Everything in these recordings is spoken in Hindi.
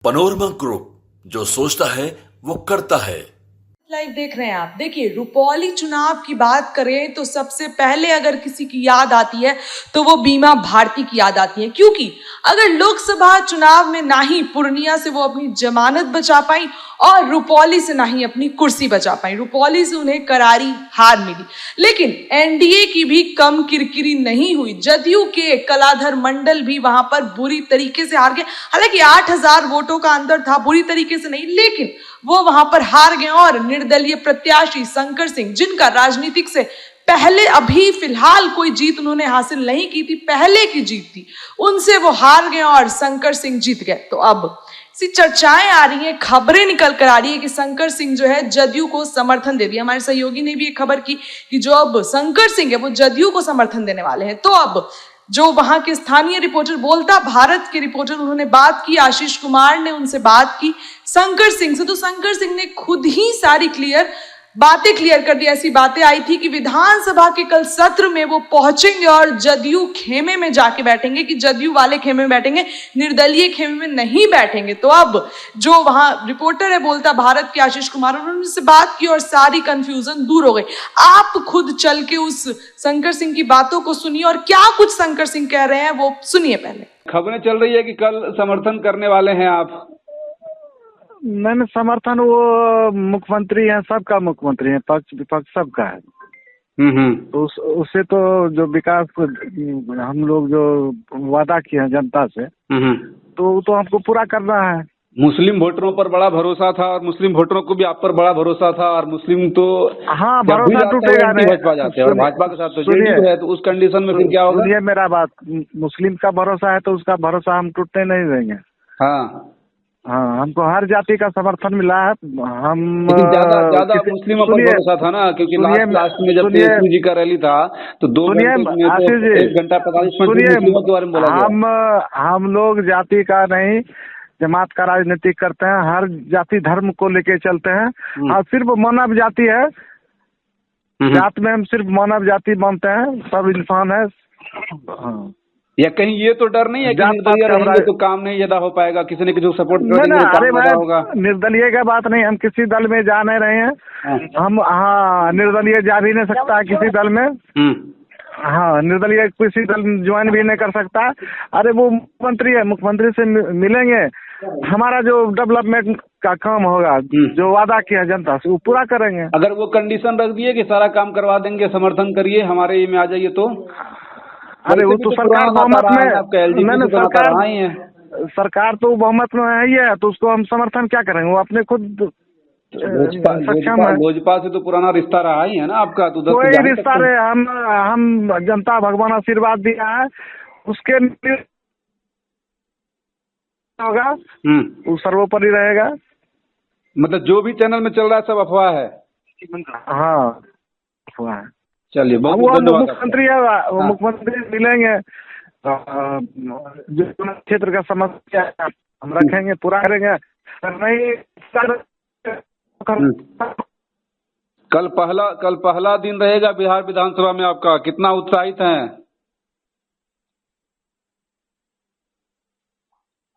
पनोरमा ग्रुप, जो सोचता है वो करता है। लाइव देख रहे हैं आप। देखिए, रुपौली चुनाव की बात करें तो सबसे पहले अगर किसी की याद आती है तो वो बीमा भारती की याद आती है, क्योंकि अगर लोकसभा चुनाव में ना ही पूर्णिया से वो अपनी जमानत बचा पाई और रुपौली से ना ही अपनी कुर्सी बचा पाई। रुपौली से उन्हें करारी हार मिली, लेकिन एनडीए की भी कम किरकिरी नहीं हुई। जदयू के कलाधर मंडल भी वहां पर बुरी तरीके से हार गए। हालांकि 8,000 वोटों का अंतर था, बुरी तरीके से नहीं, लेकिन वो वहां पर हार गए और निर्दलीय प्रत्याशी शंकर सिंह, जिनका राजनीतिक से पहले अभी फिलहाल कोई जीत उन्होंने हासिल नहीं की थी, पहले की जीत थी, उनसे वो हार गए और शंकर सिंह जीत गए। तो अब सी चर्चाएं आ रही हैं, खबरें निकल कर आ रही है कि शंकर सिंह जो है जदयू को समर्थन दे दिया। हमारे सहयोगी ने भी एक खबर की कि जो अब शंकर सिंह है वो जदयू को समर्थन देने वाले हैं। तो अब जो वहां के स्थानीय रिपोर्टर, बोलता भारत के रिपोर्टर, उन्होंने बात की, आशीष कुमार ने उनसे बात की शंकर सिंह से। तो शंकर सिंह ने खुद ही सारी बातें क्लियर कर दी। ऐसी बातें आई थी कि विधानसभा के कल सत्र में वो पहुंचेंगे और जदयू खेमे में जाके बैठेंगे, कि जदयू वाले खेमे में बैठेंगे, निर्दलीय खेमे में नहीं बैठेंगे। तो अब जो वहां रिपोर्टर है बोलता भारत के आशीष कुमार, उन्होंने उनसे बात की और सारी कंफ्यूजन दूर हो गई। आप खुद चल के उस शंकर सिंह की बातों को सुनिए और क्या कुछ शंकर सिंह कह रहे हैं वो सुनिए। पहले खबरें चल रही है कि कल समर्थन करने वाले हैं आप। मैंने समर्थन, वो मुख्यमंत्री हैं, सबका मुख्यमंत्री है, पक्ष विपक्ष सबका है। तो उससे तो जो विकास को हम लोग जो वादा किए हैं जनता से, तो हमको पूरा करना है। मुस्लिम वोटरों पर बड़ा भरोसा था और मुस्लिम वोटरों को भी आप पर बड़ा भरोसा था, और मुस्लिम तो हाँ, भरोसा टूटेगा नहीं। भाजपा जाते हैं और भाजपा के साथ तो जेडीयू है, तो उस कंडीशन में फिर क्या होगा? सुनिए मेरा बात, मुस्लिम का भरोसा है तो उसका भरोसा हम टूटने नहीं देंगे। हाँ, हमको हर जाति का समर्थन मिला है। हम ज्यादा मुस्लिम पर भरोसा था ना, क्योंकि लास्ट में जब तेजस्वी जी का रैली था तो 2 घंटे, 1 घंटा 45 मिनट मुस्लिमों के बारे में बोला। हम लोग जाति का नहीं, जमात का राजनीति करते हैं, हर जाति धर्म को लेके चलते हैं और सिर्फ मानव जाति है। जात में हम सिर्फ मानव जाति मानते हैं, सब इंसान है। या कहीं ये तो डर नहीं है कि निर्दलीय रहेंगे तो काम नहीं ज्यादा हो पाएगा, किसी ने किसी को सपोर्ट कर देंगे तो काम ज्यादा होगा? निर्दलीय का बात नहीं, हम किसी दल में जा नहीं रहे हैं। हम निर्दलीय जा भी नहीं सकता है किसी दल में। हाँ, निर्दलीय किसी दल ज्वाइन भी नहीं कर सकता। अरे वो मुख्यमंत्री है, मुख्यमंत्री से मिलेंगे, हमारा जो डेवलपमेंट का काम होगा, जो वादा किया जनता से, वो पूरा करेंगे। अगर वो कंडीशन रख दिए कि सारा काम करवा देंगे, समर्थन करिए, हमारे ये में आ जाइए तो? अरे वो तो सरकार बहुमत में, मैंने सरकार तो बहुमत में है ही है, तो उसको हम समर्थन क्या करेंगे? वो अपने खुद सक्षम है। भाजपा से तो पुराना रिश्ता रहा ही है ना आपका, तो कोई रिश्ता रहे, हम जनता भगवान आशीर्वाद दिया है, उसके होगा, वो सर्वोपरि रहेगा। मतलब जो भी चैनल में चल रहा है सब अफवाह है? हाँ, अफवाह है। चलिए, वो मुख्यमंत्री है, वो मुख्यमंत्री मिलेंगे, जो क्षेत्र का समस्या हम रखेंगे, पूरा करेंगे। नहीं कल पहला दिन रहेगा बिहार विधानसभा में आपका, कितना उत्साहित हैं?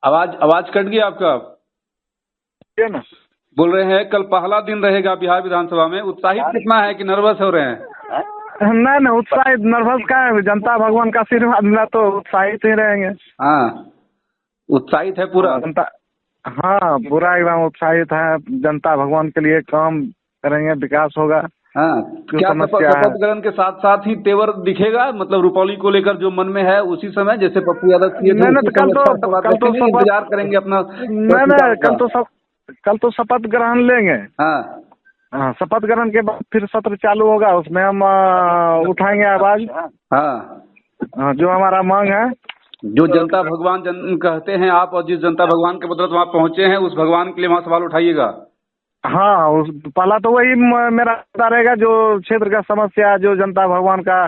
आवाज कट गया आपका। ना बोल रहे हैं कल पहला दिन रहेगा बिहार विधानसभा में, उत्साहित कितना है कि नर्वस हो रहे हैं? नहीं, उत्साहित नर्वस का है, जनता भगवान का आशीर्वाद मिला तो उत्साहित ही रहेंगे। हाँ, उत्साहित है पूरा जनता। हाँ, पूरा एकदम उत्साहित है, जनता भगवान के लिए काम करेंगे, विकास होगा। हाँ, क्या शपथ ग्रहण के साथ साथ ही तेवर दिखेगा, मतलब रुपौली को लेकर जो मन में है उसी समय, जैसे पप्पू यादव किए थे, इंतजार करेंगे अपना? नहीं, कल तो शपथ ग्रहण लेंगे। हाँ, शपथ ग्रहण के बाद फिर सत्र चालू होगा, उसमें हम उठाएंगे आवाज। हाँ, जो हमारा मांग है, जो जनता भगवान कहते हैं आप, और जिस जनता भगवान के बदौलत वहाँ पहुंचे हैं, उस भगवान के लिए वहाँ सवाल उठाइएगा। हाँ, पहला तो वही मेरा रहेगा, जो क्षेत्र का समस्या, जो जनता भगवान का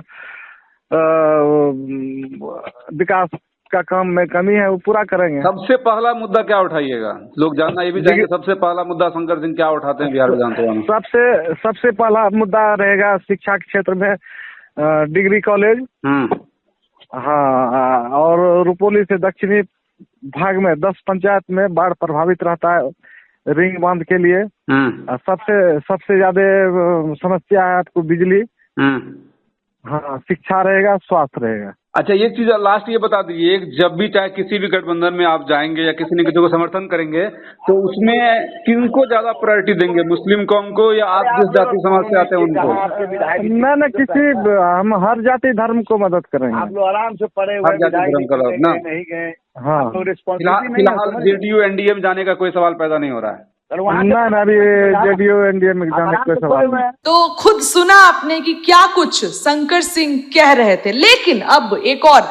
विकास का काम में कमी है, वो पूरा करेंगे। सबसे पहला मुद्दा क्या उठाइएगा? लोग जानना ये भी चाहेंगे, सबसे पहला मुद्दा शंकर सिंह क्या उठाते हैं बिहार विधानसभा में? सबसे पहला मुद्दा रहेगा शिक्षा के क्षेत्र में डिग्री कॉलेज। हाँ, और रुपौली से दक्षिणी भाग में 10 पंचायत में बाढ़ प्रभावित रहता है रिंग बांध के लिए। सबसे ज्यादा समस्या है आपको बिजली, हाँ, शिक्षा रहेगा, स्वास्थ्य रहेगा। अच्छा, एक चीज लास्ट ये बता दीजिए, जब भी चाहे किसी भी गठबंधन में आप जाएंगे या किसी न किसी को समर्थन करेंगे तो उसमें किनको ज्यादा प्रायोरिटी देंगे, मुस्लिम कौम को या आप जिस जाति समाज से आते हैं उनको? न किसी, हम हर जाति धर्म को मदद करेंगे। आप लोग आराम से पढ़े हर जाति धर्म का ना। नहीं गए, हाँ, फिलहाल जेडीयू एनडीए में जाने का कोई सवाल पैदा नहीं हो रहा है। ना अभी जेडीयू एनडीए में जाने का सवाल। तो खुद सुना आपने कि क्या कुछ शंकर सिंह कह रहे थे। लेकिन अब एक और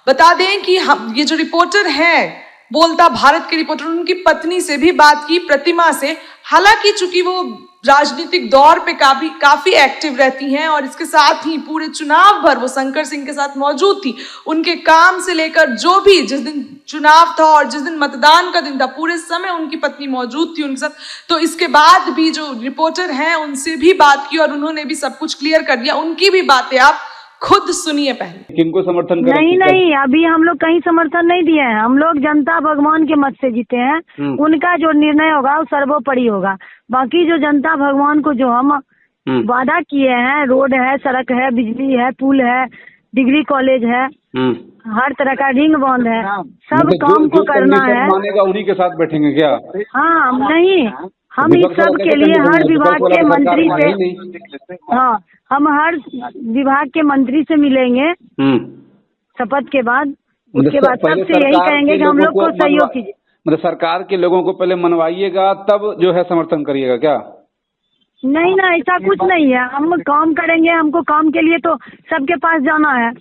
बता दें कि हम ये जो रिपोर्टर हैं, बोलता भारत के रिपोर्टर, उनकी पत्नी से भी बात की, प्रतिमा से। हालांकि चूंकि वो राजनीतिक दौर पे काफी एक्टिव रहती हैं और इसके साथ ही पूरे चुनाव भर वो शंकर सिंह के साथ मौजूद थी। उनके काम से लेकर जो भी, जिस दिन चुनाव था और जिस दिन मतदान का दिन था, पूरे समय उनकी पत्नी मौजूद थी उनके साथ। तो इसके बाद भी जो रिपोर्टर हैं उनसे भी बात की और उन्होंने भी सब कुछ क्लियर कर दिया। उनकी भी बातें आप खुद सुनिए पहले। किनको समर्थन करें? नहीं, अभी हम लोग कहीं समर्थन नहीं दिए हैं। हम लोग जनता भगवान के मत से जीते हैं। उनका जो निर्णय होगा वो सर्वोपरि होगा। बाकी जो जनता भगवान को जो हम वादा किए हैं, रोड है, सड़क है, बिजली है, पुल है, डिग्री कॉलेज है, हर तरह का रिंग बांध है, सब काम को करना है। मानेगा उन्हीं के साथ बैठेंगे क्या? हाँ, नहीं, हम इस सब के लिए हर विभाग के मंत्री से, हाँ, हम हर विभाग के मंत्री से मिलेंगे शपथ के बाद। उसके बाद सबसे यही कहेंगे कि हम लोग को सहयोग कीजिए। मतलब सरकार के लोगों को पहले मनवाइएगा, तब जो है समर्थन करिएगा क्या? नहीं ना, ऐसा कुछ नहीं है। हम काम करेंगे, हमको काम के लिए तो सबके पास जाना है।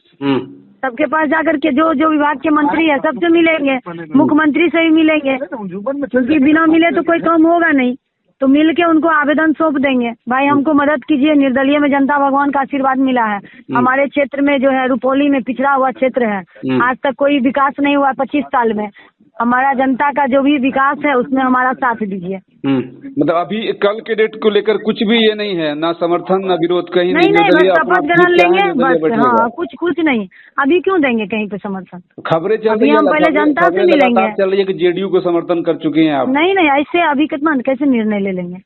सबके पास जाकर के जो विभाग के मंत्री है सबसे मिलेंगे, मुख्यमंत्री से भी मिलेंगे, क्योंकि बिना मिले तो कोई काम होगा नहीं। तो मिल के उनको आवेदन सौंप देंगे, भाई हमको मदद कीजिए। निर्दलीय में जनता भगवान का आशीर्वाद मिला है। हमारे क्षेत्र में जो है रुपौली में पिछड़ा हुआ क्षेत्र है, आज तक कोई विकास नहीं हुआ 25 साल में। हमारा जनता का जो भी विकास है उसमें हमारा साथ दीजिए। मतलब अभी कल के डेट को लेकर कुछ भी ये नहीं है, ना समर्थन ना विरोध, कहीं नहीं, बस शपथ ग्रहण लेंगे बस। हाँ, कुछ नहीं। अभी क्यों देंगे कहीं पे समर्थन? खबरें चल रही है, हम पहले जनता से मिलेंगे। चल रही है कि जेडीयू को समर्थन कर चुके हैं आप। नहीं, ऐसे अभी कितना कैसे निर्णय ले लेंगे?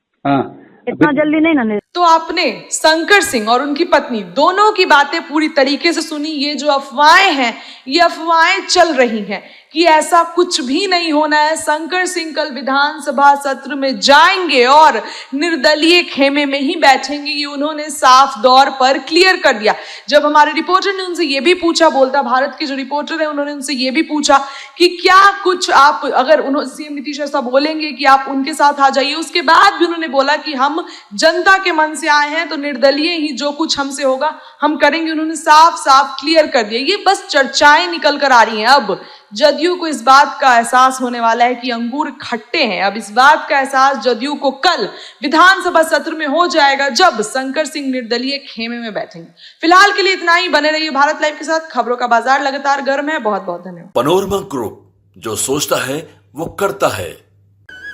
इतना जल्दी नहीं ना। तो आपने शंकर सिंह और उनकी पत्नी दोनों की बातें पूरी तरीके से सुनी। ये जो अफवाहें हैं, ये अफवाहें चल रही हैं कि ऐसा कुछ भी नहीं होना है। शंकर सिंह कल विधानसभा सत्र में जाएंगे और निर्दलीय खेमे में ही बैठेंगे, ये उन्होंने साफ तौर पर क्लियर कर दिया। जब हमारे रिपोर्टर ने उनसे ये भी पूछा, बोलता भारत के जो रिपोर्टर है उन्होंने उनसे ये भी पूछा कि क्या कुछ आप, अगर उन्होंने सीएम नीतीश ऐसा बोलेंगे कि आप उनके साथ आ जाइए, उसके बाद भी उन्होंने बोला कि हम जनता के मन से आए हैं तो निर्दलीय ही जो कुछ हमसे होगा हम करेंगे। उन्होंने साफ क्लियर कर दिया। ये बस चर्चाएं निकल कर आ रही हैं। अब जदयू को इस बात का एहसास होने वाला है कि अंगूर खट्टे हैं। अब इस बात का एहसास जदयू को कल विधानसभा सत्र में हो जाएगा, जब शंकर सिंह निर्दलीय खेमे में बैठेंगे। फिलहाल के लिए इतना ही। बने रहिए भारत लाइव के साथ। खबरों का बाजार लगातार गर्म है। बहुत बहुत धन्यवाद। पनोरमा ग्रुप, जो सोचता है वो करता है।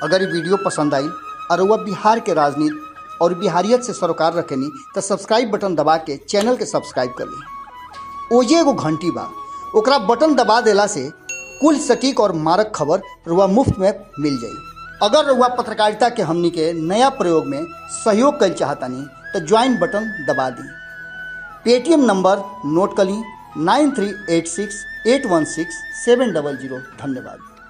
अगर ये वीडियो पसंद आई और वह बिहार के राजनीति और बिहारियत से सरोकार रखेनी तो सब्सक्राइब बटन दबा के चैनल के सब्सक्राइब कर ली। ओजे एगो घंटी बा, ओकरा बटन दबा देला से कुल सटीक और मारक खबर रुआ मुफ्त में मिल जाई। अगर रुआ पत्रकारिता के हमनी के नया प्रयोग में सहयोग कर चाहतानी तो ज्वाइन बटन दबा दी। पेटीएम नंबर नोट कर ली 9386816700। धन्यवाद।